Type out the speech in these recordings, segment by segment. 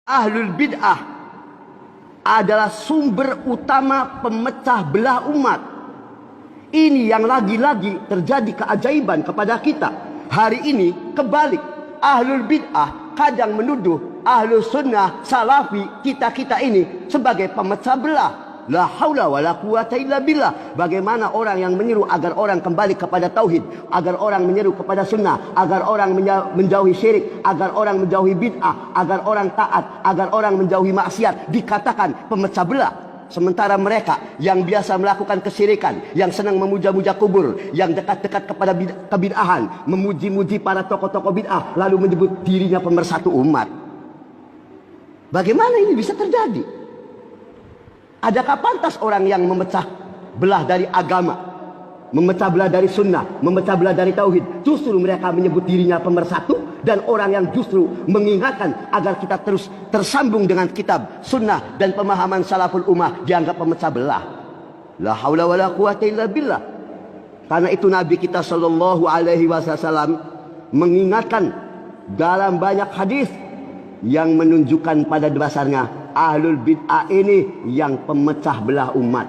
Ahlul bid'ah adalah sumber utama pemecah belah umat. Ini yang lagi-lagi terjadi keajaiban kepada kita. Hari ini kebalik, ahlul bid'ah kadang menuduh ahlus sunnah salafi kita ini sebagai pemecah belah. La haula wala quwata illa billah. Bagaimana orang yang menyeru agar orang kembali kepada tauhid, agar orang menyeru kepada sunnah, agar orang menjauhi syirik, agar orang menjauhi bid'ah, agar orang taat, agar orang menjauhi maksiat, dikatakan pemecah belah. Sementara mereka yang biasa melakukan kesyirikan, yang senang memuja-muja kubur, yang dekat-dekat kepada kebid'ahan, memuji-muji para tokoh-tokoh bid'ah, lalu menyebut dirinya pemersatu umat. Bagaimana ini bisa terjadi? Adakah pantas orang yang memecah belah dari agama, memecah belah dari sunnah, memecah belah dari tauhid, justru mereka menyebut dirinya pemersatu, dan orang yang justru mengingatkan agar kita terus tersambung dengan kitab, sunnah, dan pemahaman salaful ummah dianggap pemecah belah? La haula wala quwata illa billah. Karena itu Nabi kita sallallahu alaihi wasallam mengingatkan dalam banyak hadis yang menunjukkan pada dasarnya ahlul bid'ah ini yang pemecah belah umat.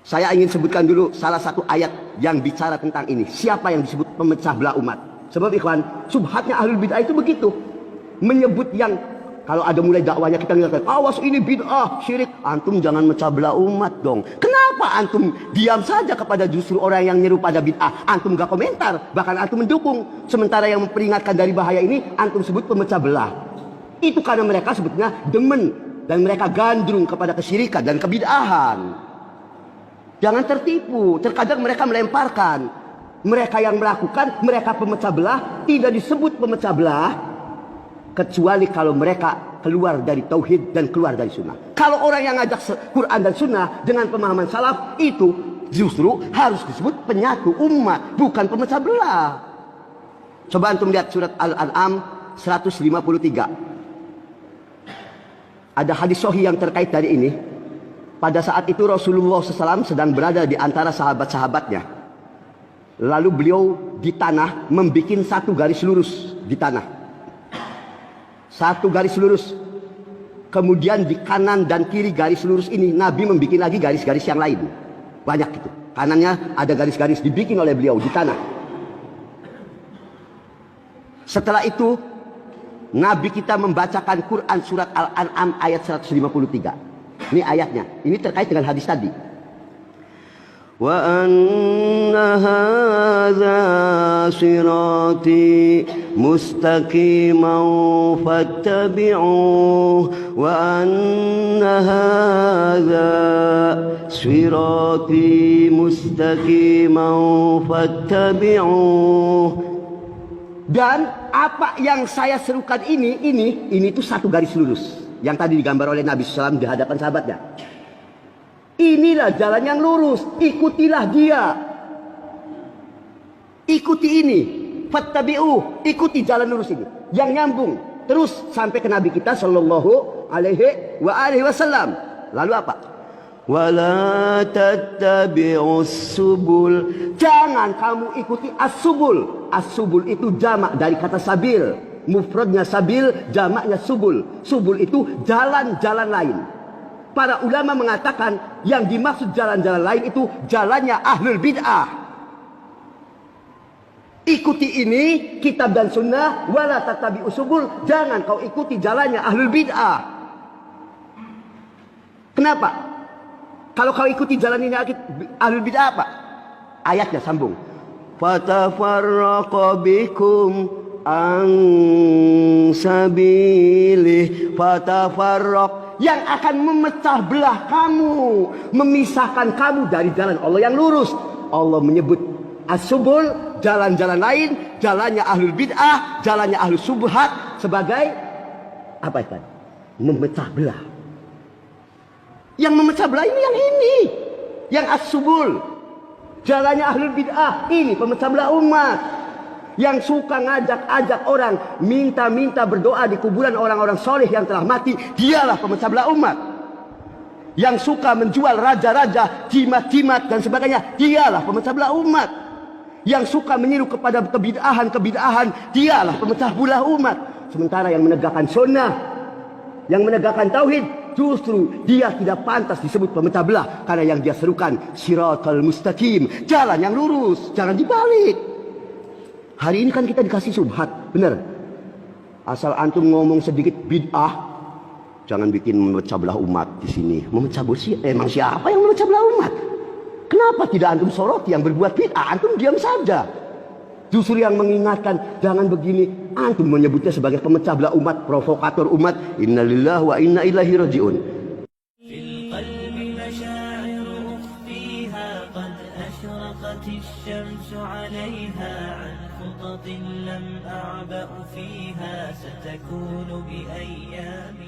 Saya ingin sebutkan dulu salah satu ayat yang bicara tentang ini. Siapa yang disebut pemecah belah umat? Sebab ikhwan, subhatnya ahlul bid'ah itu begitu. Menyebut yang, kalau ada mulai dakwanya kita mengatakan, awas ini bid'ah, syirik. Antum jangan mecah belah umat dong. Kenapa antum diam saja kepada justru orang yang nyeru pada bid'ah? Antum gak komentar, bahkan antum mendukung. Sementara yang memperingatkan dari bahaya ini, antum sebut pemecah belah. Itu karena mereka sebetulnya demen dan mereka gandrung kepada kesyirikan dan kebid'ahan. Jangan tertipu. Terkadang mereka melemparkan. Mereka yang melakukan, mereka pemecah belah, tidak disebut pemecah belah kecuali kalau mereka keluar dari tauhid dan keluar dari sunnah. Kalau orang yang ngajak Quran dan sunnah dengan pemahaman salaf, itu justru harus disebut penyatu umat, bukan pemecah belah. Coba antum lihat surat Al-An'am 153. Ada hadis sahih yang terkait dari ini. Pada saat itu Rasulullah SAW sedang berada di antara sahabat-sahabatnya. Lalu beliau di tanah membuat satu garis lurus di tanah. Satu garis lurus. Kemudian di kanan dan kiri garis lurus ini Nabi membuat lagi garis-garis yang lain. Banyak itu. Kanannya ada garis-garis dibikin oleh beliau di tanah. Setelah itu Nabi kita membacakan Quran surat Al-An'am ayat 153. Ini ayatnya. Ini terkait dengan hadis tadi. Wa anna hadza sirati mustaqiman fattabi'uhu wa anna hadza sirati mustaqiman fattabi'uhu. Dan apa yang saya serukan ini tuh satu garis lurus yang tadi digambar oleh Nabi SAW di hadapan sahabatnya. Inilah jalan yang lurus, ikutilah dia. Ikuti ini, fattabi'u, ikuti jalan lurus ini yang nyambung terus sampai ke Nabi kita sallallahu alaihi wasallam. Lalu apa? Wala tattabi'us subul. Jangan kamu ikuti as-subul. As-subul itu jamak dari kata sabil. Mufradnya sabil, jamaknya subul. Subul itu jalan-jalan lain. Para ulama mengatakan yang dimaksud jalan-jalan lain itu jalannya ahlul bid'ah. Ikuti ini kitab dan sunnah, wala tattabi'us subul. Jangan kau ikuti jalannya ahlul bid'ah. Kenapa? Kalau kau ikuti jalan ini ahlul bid'ah apa? Ayatnya sambung. Fatafarraqa bikum an sabilih. Fatafarraq, yang akan memecah belah kamu, memisahkan kamu dari jalan Allah yang lurus. Allah menyebut as-subul, jalan-jalan lain, jalannya ahlul bid'ah, jalannya ahlus subhat sebagai apa itu? Memecah belah. Yang memecah belah ini yang ini, yang as-subul, jalannya ahlul bid'ah, ini pemecah belah umat. Yang suka ngajak-ajak orang minta-minta berdoa di kuburan orang-orang soleh yang telah mati, dialah pemecah belah umat. Yang suka menjual raja-raja, jimat-jimat dan sebagainya, dialah pemecah belah umat. Yang suka meniru kepada kebid'ahan, dialah pemecah belah umat. Sementara yang menegakkan sunnah, yang menegakkan tauhid, justru dia tidak pantas disebut pemecah belah. Karena yang dia serukan siratal mustaqim, jalan yang lurus, jangan dibalik. Hari ini kan kita dikasih subhat, benar. Asal antum ngomong sedikit bid'ah, jangan bikin memecah belah umat di sini. Memecah belah, emang siapa yang memecah belah umat? Kenapa tidak antum soroti yang berbuat bid'ah? Antum diam saja. Justru yang mengingatkan, jangan begini. Antum menyebutnya sebagai pemecah belah umat, provokator umat. Innalillahi wa inna ilaihi raji'un. لم أعبأ فيها ستكون بأيام